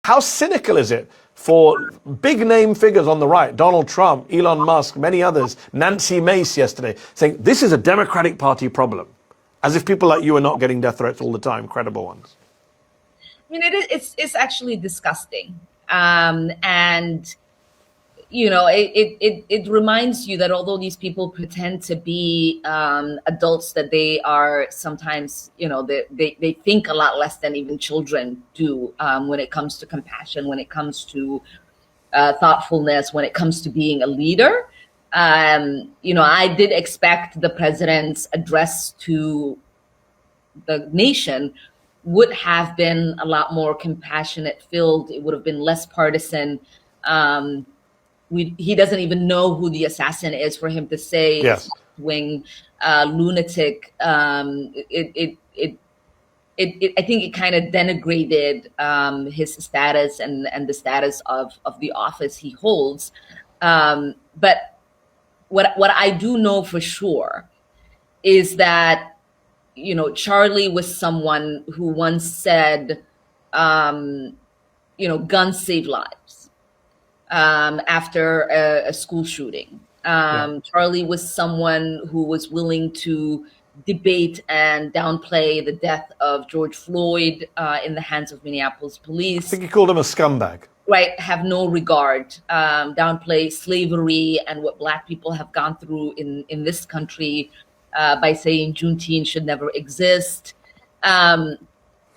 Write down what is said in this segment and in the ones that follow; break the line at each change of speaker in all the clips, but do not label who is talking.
How cynical is it for big name figures on the right, Donald Trump, Elon Musk, many others, Nancy Mace yesterday, saying this is a Democratic Party problem, as if people like you are not getting death threats all the time, credible ones?
I mean, it's actually disgusting. And it reminds you that although these people pretend to be adults, that they are sometimes, they think a lot less than even children do, when it comes to compassion, when it comes to thoughtfulness, when it comes to being a leader. I did expect the president's address to the nation would have been a lot more compassionate filled. It would have been less partisan. He doesn't even know who the assassin is for him to say
Yes.
wing lunatic. I think it kind of denigrated his status and the status of the office he holds. But what I do know for sure is that Charlie was someone who once said, guns save lives. After a school shooting. Charlie was someone who was willing to debate and downplay the death of George Floyd in the hands of Minneapolis police.
I think he called him a scumbag.
Right, have no regard, downplay slavery and what Black people have gone through in this country by saying Juneteenth should never exist.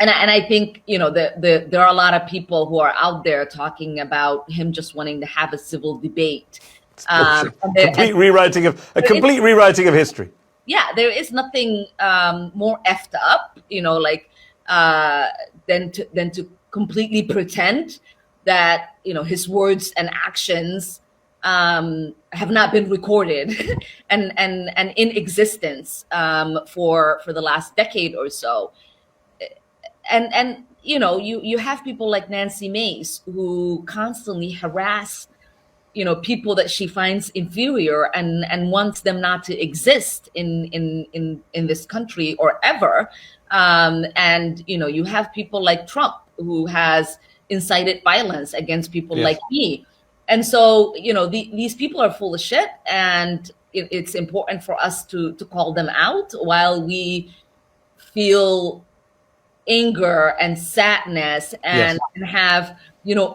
And I think, there are a lot of people who are out there talking about him just wanting to have a civil debate.
Complete rewriting of history.
Yeah, there is nothing more effed up, than to completely pretend that, his words and actions have not been recorded and in existence for the last decade or so. And you have people like Nancy Mace who constantly harass people that she finds inferior and wants them not to exist in this country or ever. And you have people like Trump who has incited violence against people like me. And so these people are full of shit, and it's important for us to call them out while we feel anger and sadness and have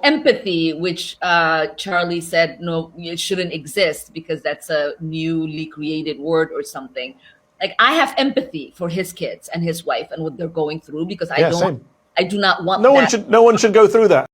empathy, which Charlie said no, it shouldn't exist because that's a newly created word or something. Like, I have empathy for his kids and his wife and what they're going through, because I do not want
no one should go through that.